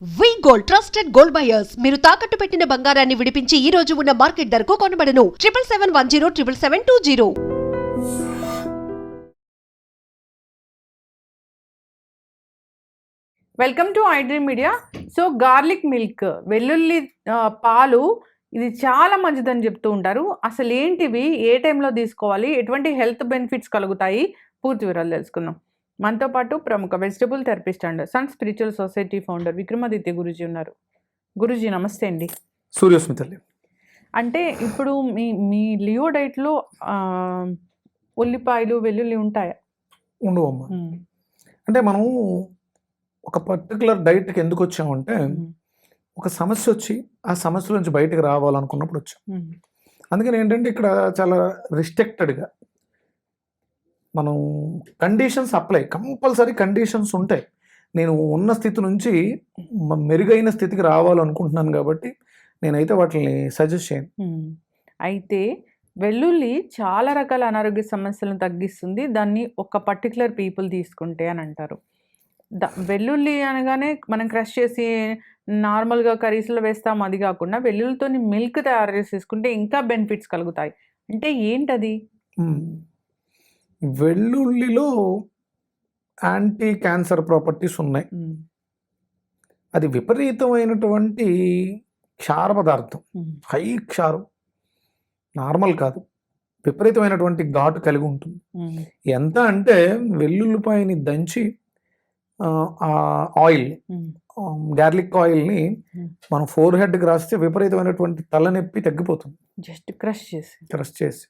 వి gold trusted gold buyers మీరు తాకట్టు పెట్టిన బంగారాన్ని విడిపించి ఈ రోజు ఉన్న మార్కెట్ ధరకు కొనబడను 7771077720. Welcome to iDream media. So garlic milk, వెల్లుల్లి పాలు, ఇది చాలా మంచిదని చెప్తూ ఉంటారు. అసలు ఏంటివి, ఏ టైంలో తీసుకోవాలి, ఎటువంటి హెల్త్ బెనిఫిట్స్ కలుగుతాయి, పూర్తి వివరాలు తెలుసుకుందాం. మనతో పాటు ప్రముఖ vegetable therapist and sun spiritual society founder Vikramaditya Guruji ఉన్నారు. గురూజీ నమస్తే అండి. సూర్యస్మితల్లి, అంటే ఇప్పుడు మీ లియో డైట్లో ఉల్లిపాయలు వెల్లుల్లి ఉంటాయా? ఉండవమ్మా. అంటే మనం ఒక పర్టికులర్ డైట్కి ఎందుకు వచ్చామంటే ఒక సమస్య వచ్చి ఆ సమస్య నుంచి బయటకు రావాలనుకున్నప్పుడు వచ్చాం. అందుకని ఏంటంటే ఇక్కడ చాలా రిస్ట్రిక్టెడ్గా మనం కండిషన్స్ అప్లై, కంపల్సరీ కండిషన్స్ ఉంటాయి. నేను ఉన్న స్థితి నుంచి మెరుగైన స్థితికి రావాలనుకుంటున్నాను కాబట్టి నేనైతే వాటిని సజెస్ట్ చేయను. అయితే వెల్లుల్లి చాలా రకాల అనారోగ్య సమస్యలను తగ్గిస్తుంది, దాన్ని ఒక పర్టికులర్ పీపుల్ తీసుకుంటే అని అంటారు. వెల్లుల్లి అనగానే మనం క్రష్ చేసి నార్మల్గా కర్రీస్లో వేస్తాం, అది కాకుండా వెల్లుల్లితో మిల్క్ తయారు చేసి తీసుకుంటే ఇంకా బెనిఫిట్స్ కలుగుతాయి. అంటే ఏంటది? వెల్లుల్లిలో యాంటీ క్యాన్సర్ ప్రాపర్టీస్ ఉన్నాయి. అది విపరీతమైనటువంటి క్షార పదార్థం, హై క్షారం, నార్మల్ కాదు, విపరీతమైనటువంటి ఘాటు కలిగి ఉంటుంది. ఎంత అంటే వెల్లుల్లిపాయని దంచి ఆ ఆయిల్, గార్లిక్ ఆయిల్ని మనం ఫోర్ హెడ్కి రాస్తే విపరీతమైనటువంటి తలనొప్పి తగ్గిపోతుంది. జస్ట్ క్రష్ చేసి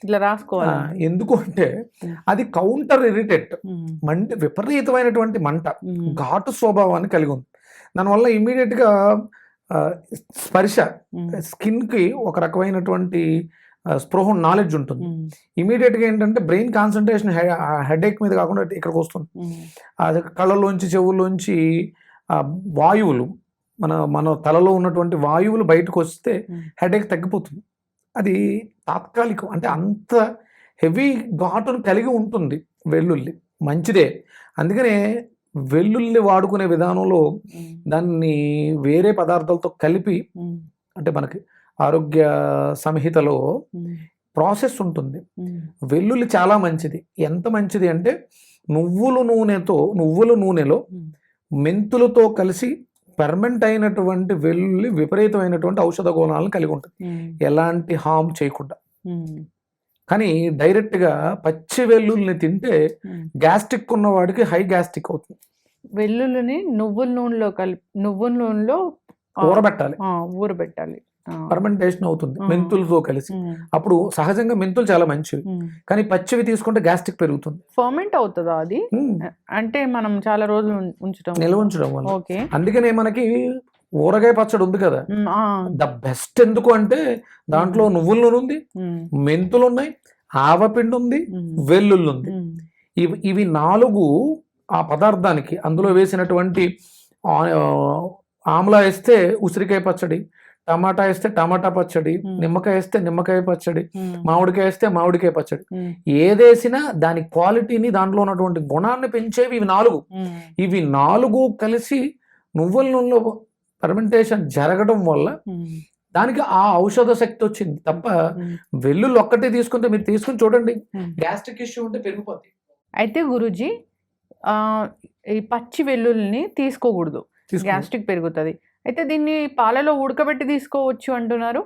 ఇట్లా రాసుకోవాలి. ఎందుకు అంటే అది కౌంటర్ ఇరిటేట్, విపరీతమైనటువంటి మంట, ఘాటు స్వభావాన్ని కలిగి ఉంది. దానివల్ల ఇమీడియట్గా స్పర్శ, స్కిన్కి ఒక రకమైనటువంటి స్పృహ, నాలెడ్జ్ ఉంటుంది. ఇమీడియట్గా ఏంటంటే బ్రెయిన్ కాన్సన్ట్రేషన్ హెడేక్ మీద కాకుండా ఇక్కడికి వస్తుంది. అది కళ్ళలోంచి చెవుల్లోంచి వాయువులు, మన తలలో ఉన్నటువంటి వాయువులు బయటకు వస్తే హెడేక్ తగ్గిపోతుంది. అది తాత్కాలికం, అంటే అంత హెవీ ఘాటును కలిగి ఉంటుంది వెల్లుల్లి. మంచిదే, అందుకనే వెల్లుల్లి వాడుకునే విధానంలో దాన్ని వేరే పదార్థాలతో కలిపి, అంటే మనకి ఆరోగ్య సంహితలో ప్రాసెస్ ఉంటుంది. వెల్లుల్లి చాలా మంచిది. ఎంత మంచిది అంటే నువ్వుల నూనెలో మెంతులతో కలిసి ఫెర్మెంట్ అయినటువంటి వెల్లుల్లి విపరీతమైనటువంటి ఔషధ గుణాలను కలిగి ఉంటుంది, ఎలాంటి హామ్ చేయకుండా. కానీ డైరెక్ట్గా పచ్చి వెల్లుల్లిని తింటే గ్యాస్ట్రిక్ ఉన్న వాడికి హై గ్యాస్ట్రిక్ అవుతుంది. వెల్లుల్లిని నువ్వుల నూనెలో ఊరబెట్టాలి, ఫర్మెంటేషన్ అవుతుంది మెంతులతో కలిసి. అప్పుడు సహజంగా మెంతులు చాలా మంచివి, కానీ పచ్చివి తీసుకుంటే గ్యాస్ట్రిక్ పెరుగుతుంది. ఫర్మెంట్ అవుతుందా అది? అంటే మనం చాలా రోజులు నిల్వ ఉంచడం వల్ల. అందుకనే మనకి ఊరగాయ పచ్చడి ఉంది కదా, ద బెస్ట్. ఎందుకు అంటే దాంట్లో నువ్వుల నూనె ఉంది, మెంతులు ఉన్నాయి, ఆవపిండి ఉంది, వెల్లుల్లి ఉంది. ఇవి నాలుగు ఆ పదార్థానికి, అందులో వేసినటువంటి ఆమ్లా వేస్తే ఉసిరికాయ పచ్చడి, టమాటా వేస్తే టమాటా పచ్చడి, నిమ్మకాయ వేస్తే నిమ్మకాయ పచ్చడి, మామిడికాయ వేస్తే మామిడికాయ పచ్చడి, ఏదేసినా దాని క్వాలిటీని, దాంట్లో ఉన్నటువంటి గుణాన్ని పెంచేవి ఇవి నాలుగు కలిసి నువ్వుల నూనెలో ఫెర్మెంటేషన్ జరగడం వల్ల దానికి ఆ ఔషధ శక్తి వచ్చింది తప్ప వెల్లుల్లి ఒక్కటే తీసుకుంటే, మీరు తీసుకుని చూడండి, గ్యాస్ట్రిక్ ఇష్యూ ఉంటే పెరిగిపోద్ది. అయితే గురూజీ, ఈ పచ్చి వెల్లుల్లిని తీసుకోకూడదు, గ్యాస్ట్రిక్ పెరుగుతుంది. అయితే దీన్ని పాలలో ఉడకబెట్టి తీసుకోవచ్చు అంటున్నారు.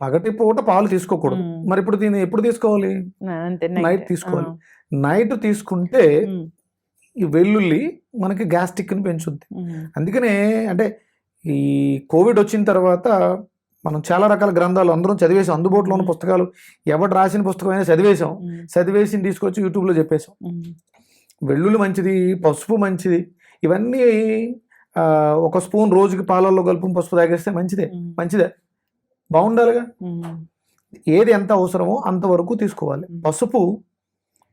పగటి పూట పాలు తీసుకోకూడదు. మరి ఇప్పుడు దీన్ని ఎప్పుడు తీసుకోవాలి? నైట్ తీసుకోవాలి. నైట్ తీసుకుంటే ఈ వెల్లుల్లి మనకి గ్యాస్ట్రిక్ని పెంచుద్ది. అందుకనే అంటే ఈ కోవిడ్ వచ్చిన తర్వాత మనం చాలా రకాల గ్రంథాలు అందరం చదివేసాం, అందుబాటులో ఉన్న పుస్తకాలు, ఎవరు రాసిన పుస్తకం అయినా చదివేసి తీసుకొచ్చి యూట్యూబ్లో చెప్పేసాం. వెల్లుల్లి మంచిది, పసుపు మంచిది, ఇవన్నీ ఒక స్పూన్ రోజుకి పాలల్లో కలుపుని పసుపు తాగేస్తే మంచిదే, బాగుండాలిగా. ఏది ఎంత అవసరమో అంతవరకు తీసుకోవాలి. పసుపు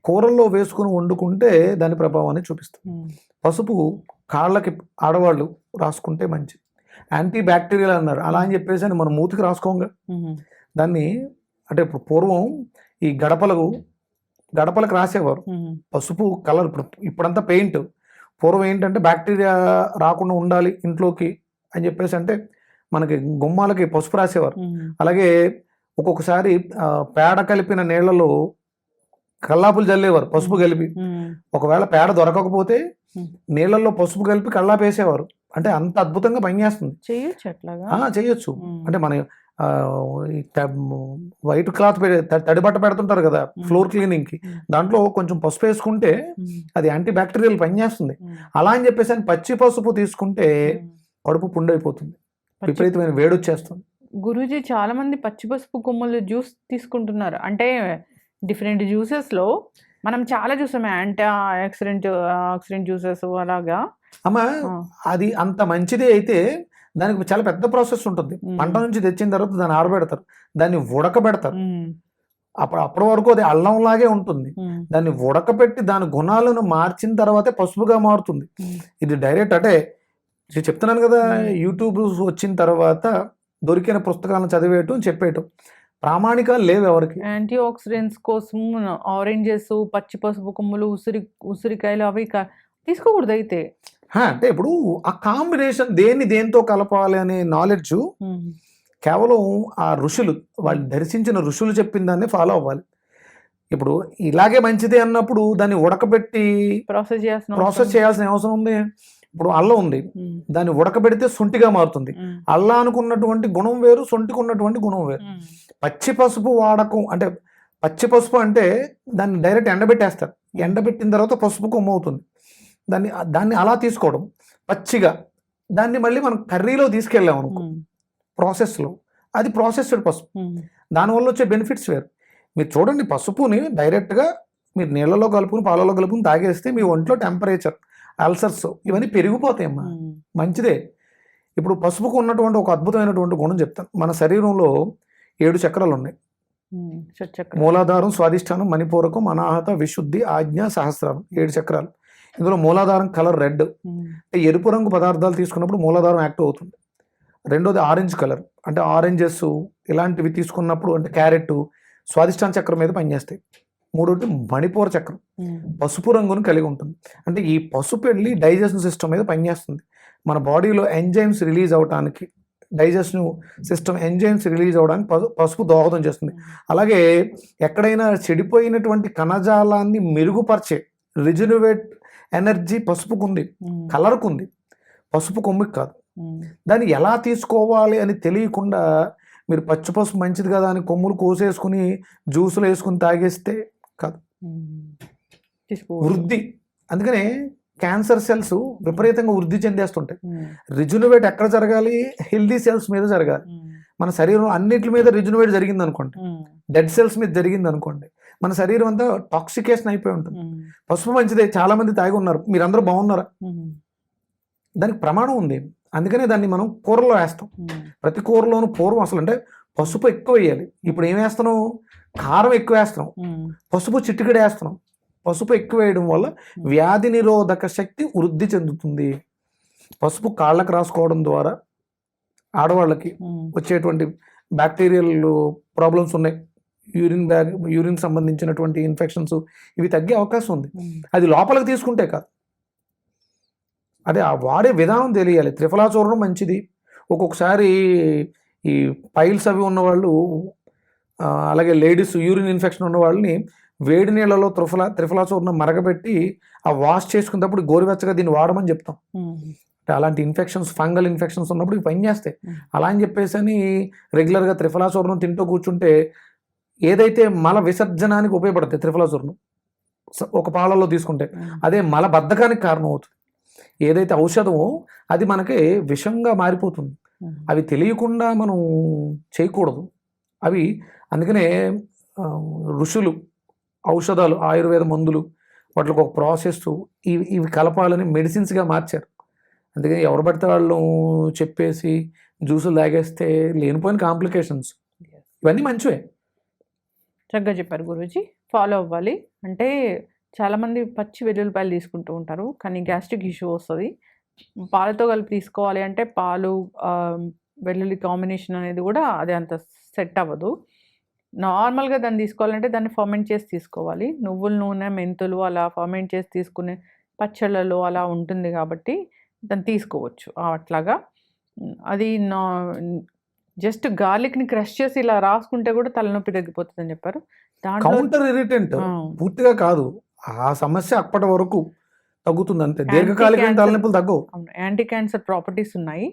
కూరల్లో వేసుకుని వండుకుంటే దాని ప్రభావాన్ని చూపిస్తుంది. పసుపు కాళ్ళకి ఆడవాళ్ళు రాసుకుంటే మంచిది, యాంటీ బ్యాక్టీరియల్ అన్నారు. అలా అని చెప్పేసి అని మనం మూతికి రాసుకోంగా దాన్ని. అంటే ఇప్పుడు పూర్వం ఈ గడపలకు రాసేవారు పసుపు కలర్. ఇప్పుడంతా పెయింట్. పూర్వం ఏంటంటే బ్యాక్టీరియా రాకుండా ఉండాలి ఇంట్లోకి అని చెప్పేసి అంటే మనకి గుమ్మాలకి పసుపు రాసేవారు. అలాగే ఒక్కొక్కసారి పేడ కలిపిన నీళ్లలో కల్లాపులు జల్లేవారు పసుపు కలిపి. ఒకవేళ పేడ దొరకకపోతే నీళ్ళల్లో పసుపు కలిపి కల్లాపు వేసేవారు. అంటే అంత అద్భుతంగా పనిచేస్తుంది. చేయొచ్చు. అంటే మన వైట్ క్లాత్ తడి బట్ట పెడుతుంటారు కదా ఫ్లోర్ క్లీనింగ్ కి, దాంట్లో కొంచెం పసుపు వేసుకుంటే అది యాంటీ బ్యాక్టీరియల్ పనిచేస్తుంది. అలా అని చెప్పేసి పచ్చి పసుపు తీసుకుంటే కడుపు పుండైపోతుంది, విపరీతమైన వేడి వచ్చేస్తుంది. గురూజీ చాలా మంది పచ్చి పసుపు కొమ్ములు జ్యూస్ తీసుకుంటున్నారు. అంటే డిఫరెంట్ జ్యూసెస్ లో మనం చాలా చూసాం, యాంటీ ఆక్సిడెంట్ జ్యూసెస్ అలాగా. అమ్మా అది అంత మంచిది అయితే దానికి చాలా పెద్ద ప్రాసెస్ ఉంటుంది. పంట నుంచి తెచ్చిన తర్వాత దాన్ని ఆరబెడతారు, దాన్ని ఉడకబెడతారు. అప్పటి వరకు అది అల్లంలాగే ఉంటుంది. దాన్ని ఉడకబెట్టి దాని గుణాలను మార్చిన తర్వాతే పసుపుగా మారుతుంది. ఇది డైరెక్ట్ అంటే చెప్తున్నాను కదా, యూట్యూబ్ వచ్చిన తర్వాత దొరికిన పుస్తకాలను చదివేయటం చెప్పేయటం ప్రామాణికాలు లేవు ఎవరికి. యాంటీ ఆక్సిడెంట్స్ కోసం ఆరెంజెస్, పచ్చి పసుపు కొమ్ములు, ఉసిరికాయలు అవి తీసుకోకూడదు అయితే. అంటే ఇప్పుడు ఆ కాంబినేషన్ దేంతో కలపాలి అనే నాలెడ్జ్ కేవలం ఆ ఋషులు, వాళ్ళు దర్శించిన ఋషులు చెప్పిన దాన్ని ఫాలో అవ్వాలి. ఇప్పుడు ఇలాగే మంచిది అన్నప్పుడు దాన్ని ఉడకబెట్టి ప్రాసెస్ చేయాల్సిన అవసరం ఉంది. ఇప్పుడు అల్లం ఉంది, దాన్ని ఉడకబెడితే సొంటిగా మారుతుంది. అల్లా అనుకున్నటువంటి గుణం వేరు, సొంటికి ఉన్నటువంటి గుణం వేరు. పచ్చి పసుపు వాడకం అంటే పచ్చి పసుపు అంటే దాన్ని డైరెక్ట్ ఎండబెట్టేస్తారు. ఎండబెట్టిన తర్వాత పసుపు కొమ్ము అవుతుంది. దాన్ని అలా తీసుకోవడం పచ్చిగా, దాన్ని మళ్ళీ మనం కర్రీలో తీసుకెళ్ళాం అనుకో ప్రాసెస్లో, అది ప్రాసెస్డ్ పసుపు. దానివల్ల వచ్చే బెనిఫిట్స్ వేరు. మీరు చూడండి, పసుపుని డైరెక్ట్గా మీరు నీళ్ళలో కలుపుకుని పాలలో కలుపుకుని తాగేస్తే మీ ఒంట్లో టెంపరేచర్, అల్సర్స్ ఇవన్నీ పెరిగిపోతాయమ్మా. మంచిదే. ఇప్పుడు పసుపుకు ఉన్నటువంటి ఒక అద్భుతమైనటువంటి గుణం చెప్తాను. మన శరీరంలో 7 చక్రాలు ఉన్నాయి. మూలాధారం, స్వాధిష్టానం, మణిపూరకం, అనాహత, విశుద్ధి, ఆజ్ఞ, సహస్రారం, 7 చక్రాలు. ఇందులో మూలాధారం కలర్ రెడ్, ఎరుపు రంగు పదార్థాలు తీసుకున్నప్పుడు మూలాధారం యాక్టివ్ అవుతుంది. రెండోది ఆరెంజ్ కలర్, అంటే ఆరెంజెస్ ఇలాంటివి తీసుకున్నప్పుడు అంటే క్యారెట్ స్వాధిష్టాన చక్రం మీద పనిచేస్తాయి. మూడోది మణిపూర చక్రం పసుపు రంగును కలిగి ఉంటుంది. అంటే ఈ పసుపు వెళ్ళి డైజెషన్ సిస్టమ్ మీద పనిచేస్తుంది. మన బాడీలో ఎంజైమ్స్ రిలీజ్ అవడానికి, డైజెషన్ సిస్టమ్ ఎంజైమ్స్ రిలీజ్ అవడానికి పసుపు దోహదం చేస్తుంది. అలాగే ఎక్కడైనా చెడిపోయినటువంటి కణజాలాన్ని మెరుగుపరిచే రిజనరేట్ ఎనర్జీ పసుపుకుంది, కలర్కుంది, పసుపు కొమ్మికి కాదు. దాన్ని ఎలా తీసుకోవాలి అని తెలియకుండా మీరు పచ్చి పసుపు మంచిది కదా అని కొమ్ములు కోసేసుకుని జ్యూసులు వేసుకుని తాగేస్తే కాదు. వృద్ధి, అందుకనే క్యాన్సర్ సెల్స్ విపరీతంగా వృద్ధి చెందేస్తుంటాయి. రిజునవేట్ ఎక్కడ జరగాలి? హెల్దీ సెల్స్ మీద జరగాలి. మన శరీరం అన్నిటి మీద రిజునవేట్ జరిగింది అనుకోండి, డెడ్ సెల్స్ మీద జరిగింది అనుకోండి, మన శరీరం అంతా టాక్సికేషన్ అయిపోయి ఉంటుంది. పసుపు మంచిదే, చాలా మంది తాగి ఉన్నారు, మీరందరూ బాగున్నారా? దానికి ప్రమాణం ఉంది. అందుకనే దాన్ని మనం కూరలో వేస్తాం. ప్రతి కూరలోనూ పూర్వం అసలు అంటే పసుపు ఎక్కువ వేయాలి. ఇప్పుడు ఏం వేస్తున్నాం? కారం ఎక్కువ వేస్తున్నాం, పసుపు చిటికెడు వేస్తున్నాం. పసుపు ఎక్కువ వేయడం వల్ల వ్యాధి నిరోధక శక్తి వృద్ధి చెందుతుంది. పసుపు కాళ్ళకు రాసుకోవడం ద్వారా ఆడవాళ్ళకి వచ్చేటువంటి బ్యాక్టీరియల్ ప్రాబ్లమ్స్ ఉన్నాయి, యూరిన్ సంబంధించినటువంటి ఇన్ఫెక్షన్స్ ఇవి తగ్గే అవకాశం ఉంది. అది లోపలికి తీసుకుంటే కాదు, అదే ఆ వాడే విధానం తెలియాలి. త్రిఫలా చూర్ణం మంచిది. ఒక్కొక్కసారి ఈ పైల్స్ అవి ఉన్నవాళ్ళు, అలాగే లేడీస్ యూరిన్ ఇన్ఫెక్షన్ ఉన్న వాళ్ళని వేడి నీళ్ళలో త్రిఫలా చూర్ణం మరగబెట్టి ఆ వాష్ చేసుకున్నప్పుడు గోరువెచ్చగా దీన్ని వాడమని చెప్తాం. అలాంటి ఇన్ఫెక్షన్స్, ఫంగల్ ఇన్ఫెక్షన్స్ ఉన్నప్పుడు ఇవి పనిచేస్తాయి. అలా అని చెప్పేసి అని రెగ్యులర్గా త్రిఫలా చూర్ణం తింటూ కూర్చుంటే ఏదైతే మల విసర్జనానికి ఉపయోగపడుతుంది త్రిఫలా చూర్ణం ఒక పాలలో తీసుకుంటే, అదే మల బద్ధకానికి కారణం అవుతుంది. ఏదైతే ఔషధమో అది మనకి విషంగా మారిపోతుంది. అవి తెలియకుండా మనం చేయకూడదు. అవి అందుకనే ఋషులు ఔషధాలు, ఆయుర్వేద మందులు, వాటికి ఒక ప్రాసెస్ ఇవి కలపాలని మెడిసిన్స్గా మార్చారు. అందుకని ఎవరు పడితే వాళ్ళు చెప్పేసి జ్యూసులు తాగేస్తే లేనిపోయిన కాంప్లికేషన్స్. ఇవన్నీ మంచివే. చక్కగా చెప్పారు గురూజీ. ఫాలో అవ్వాలి. అంటే చాలామంది పచ్చి వెల్లుల్లిపాయలు తీసుకుంటూ ఉంటారు, కానీ గ్యాస్ట్రిక్ ఇష్యూ వస్తుంది. పాలతో కలిపి తీసుకోవాలి అంటే పాలు వెల్లుల్లి కాంబినేషన్ అనేది కూడా అది అంత సెట్ అవ్వదు. నార్మల్గా దాన్ని తీసుకోవాలంటే దాన్ని ఫర్మెంట్ చేసి తీసుకోవాలి. నువ్వుల నూనె, మెంతులు అలా ఫర్మెంట్ చేసి తీసుకునే పచ్చళ్ళలో అలా ఉంటుంది కాబట్టి దాన్ని తీసుకోవచ్చు అట్లాగా. అది నా జస్ట్ గార్లిక్ని క్రష్ చేసి ఇలా రాసుకుంటే కూడా తలనొప్పి తగ్గిపోతుంది అని చెప్పారు. దాంట్లో కౌంటర్ ఇరిటెంట్ పూర్తిగా కాదు, ఆ సమస్య అప్పటి వరకు తగ్గుతుంది అంతే. దీర్ఘకాలిక తలనొప్పులు తగ్గవు. యాంటీ క్యాన్సర్ ప్రాపర్టీస్ ఉన్నాయి.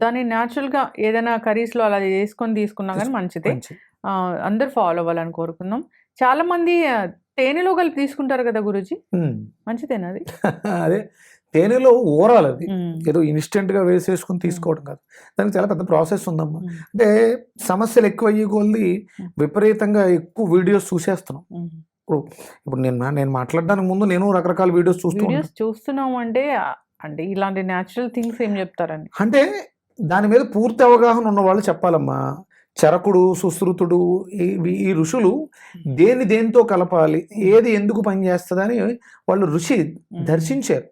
దాన్ని న్యాచురల్గా ఏదైనా కర్రీస్లో అలా చేసుకొని తీసుకున్నా కానీ మంచిదే. అందరు ఫాలో అవ్వాలని కోరుకుందాం. చాలా మంది తేనెలో కలిపి తీసుకుంటారు కదా గురూజీ, మంచిదేనా అది? అదే తేనెలో ఊరాలి, అది ఏదో ఇన్స్టెంట్ గా వేసేసుకుని తీసుకోవడం కాదు, దానికి చాలా పెద్ద ప్రాసెస్ ఉందమ్మా. అంటే సమస్యలు ఎక్కువ అయ్యే కొద్ది విపరీతంగా ఎక్కువ వీడియోస్ చూసేస్తున్నాం. ఇప్పుడు నేను మాట్లాడడానికి ముందు నేను రకరకాల వీడియోస్ చూస్తున్నాం. అంటే ఇలాంటి న్యాచురల్ థింగ్స్ ఏం చెప్తారని, అంటే దాని మీద పూర్తి అవగాహన ఉన్న వాళ్ళు చెప్పాలమ్మా. చరకుడు, సుశ్రుతుడు, ఈ ఋషులు దేనితో కలపాలి, ఏది ఎందుకు పనిచేస్తుందని వాళ్ళు ఋషి దర్శించారు.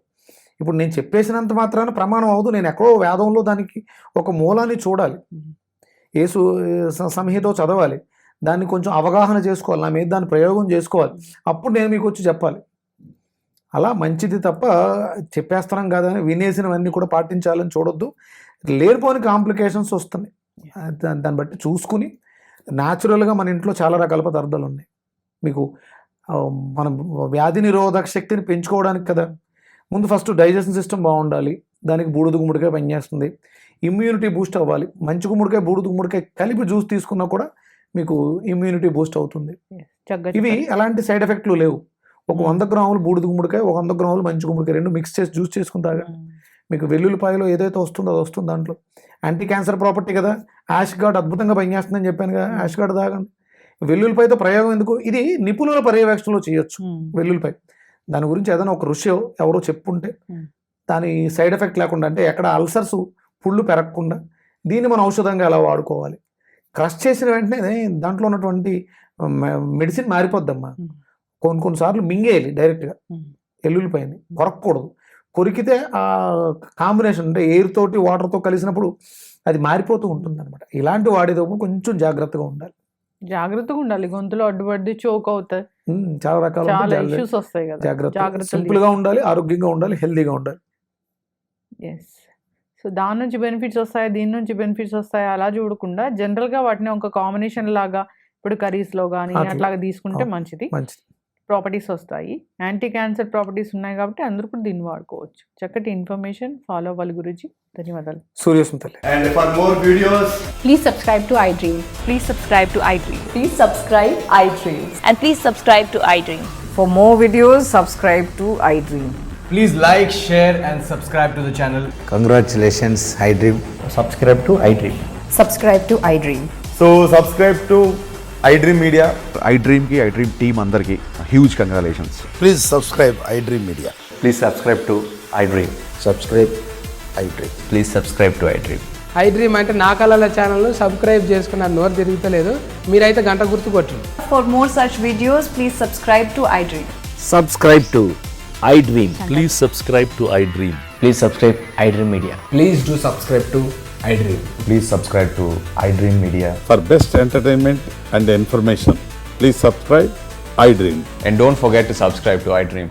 ఇప్పుడు నేను చెప్పేసినంత మాత్రాన ప్రమాణం అవదు. నేను ఎక్కడో వేదంలో దానికి ఒక మూలాన్ని చూడాలి, యేసు సంహితో చదవాలి, దాన్ని కొంచెం అవగాహన చేసుకోవాలి, నా మీద దాన్ని ప్రయోగం చేసుకోవాలి, అప్పుడు నేను మీకు వచ్చి చెప్పాలి. అలా మంచిది తప్ప చెప్పేస్తున్నాం కదా అని వినేసినవన్నీ కూడా పాటించాలని చూడొద్దు. లేనిపోని కాంప్లికేషన్స్ వస్తున్నాయి. దాన్ని బట్టి చూసుకుని న్యాచురల్గా మన ఇంట్లో చాలా రకాల పదార్థాలు ఉన్నాయి. మీకు మన వ్యాధి నిరోధక శక్తిని పెంచుకోవడానికి కదా, ముందు ఫస్ట్ డైజెషన్ సిస్టమ్ బాగుండాలి, దానికి బూడిద గుమ్మడికాయ పనిచేస్తుంది. ఇమ్యూనిటీ బూస్ట్ అవ్వాలి, మంచి గుమ్మడికాయ బూడిద గుమ్మడికాయ కలిపి జ్యూస్ తీసుకున్నా కూడా మీకు ఇమ్యూనిటీ బూస్ట్ అవుతుంది. ఇవి ఎలాంటి సైడ్ ఎఫెక్ట్లు లేవు. ఒక 100 గ్రాములు బూడిద గుమ్మడికాయ, ఒక 100 గ్రాములు మంచి గుమ్మడికాయ రెండు మిక్స్ చేసి జ్యూస్ చేసుకుని తాగండి. మీకు వెల్లుల్లిపాయలో ఏదైతే వస్తుందో అది వస్తుంది. దాంట్లో యాంటీ క్యాన్సర్ ప్రాపర్టీ కదా, యాష్ గార్డ్ అద్భుతంగా పనిచేస్తుందని చెప్పాను కదా, యాష్ గార్డ్ తాగండి. వెల్లుల్లిపాయతో ప్రయోగం ఎందుకు, ఇది నిపుణుల పర్యవేక్షణలో చేయొచ్చు. వెల్లుల్లిపాయ దాని గురించి ఏదైనా ఒక ఋషి ఎవరో చెప్పుంటే దాని సైడ్ ఎఫెక్ట్ లేకుండా, అంటే ఎక్కడ అల్సర్స్ పుళ్ళు పెరగకుండా దీన్ని మనం ఔషధంగా ఎలా వాడుకోవాలి. క్రష్ చేసిన వెంటనే దాంట్లో ఉన్నటువంటి మెడిసిన్ మారిపోద్దమ్మా. కొన్నిసార్లు మింగేయాలి డైరెక్ట్గా వెల్లుల్లిపాయని, కొరకూడదు. కొరికితే ఆ కాంబినేషన్ అంటే ఎయిర్ తోటి వాటర్తో కలిసినప్పుడు అది మారిపోతూ ఉంటుంది అనమాట. ఇలాంటి వాడేటప్పుడు కొంచెం జాగ్రత్తగా ఉండాలి. గొంతులో అడ్డుపడి చోక్ అవుతాయి, చాలా రకాల ఇష్యూస్ వస్తాయి కదా. జాగ్రత్త, సింపుల్ గా ఉండాలి, ఆరోగ్యంగా ఉండాలి, హెల్దీగా ఉండాలి. సో దాని నుంచి బెనిఫిట్స్ వస్తాయి, దీని నుంచి బెనిఫిట్స్ వస్తాయి అలా చూడకుండా జనరల్ గా వాటిని ఒక కాంబినేషన్ లాగా ఇప్పుడు కర్రీస్ లో కానీ అట్లాగా తీసుకుంటే మంచిది. ప్రాపర్టీస్ వస్తాయి, యాంటీ క్యాన్సర్ ప్రాపర్టీస్ ఉన్నాయి కాబట్టి అందరూ కూడా దీన్ని వాడుకోవచ్చు. చక్కటి ఇన్ఫర్మేషన్ ఫాలో అవ్వాలి గురూజీ. ధన్యవాదాలు. సూర్యస్మితల్లి. And for more videos, please subscribe to iDream. Please subscribe to iDream. Please subscribe iDream. And please subscribe to iDream. For more videos, subscribe to iDream. please like, share and subscribe to the channel. Congratulations, iDream. Subscribe to iDream. Subscribe to iDream. So subscribe to iDream Media. iDream team andarki huge congratulations. Please subscribe iDream Media. Please subscribe to iDream. Subscribe iDream. Please subscribe to iDream. iDream అంటే నా కళల ఛానల్ను subscribe చేసుకున్న నోరు తిరుగుతలేదు, మీరైతే గంట గుర్తు కొట్టండి. For more such videos, please subscribe to iDream. Subscribe to iDream. Please subscribe to iDream. Please subscribe iDream Media. Please do subscribe to iDream. Please subscribe to iDream Media. For best entertainment and information, please subscribe iDream. And don't forget to subscribe to iDream.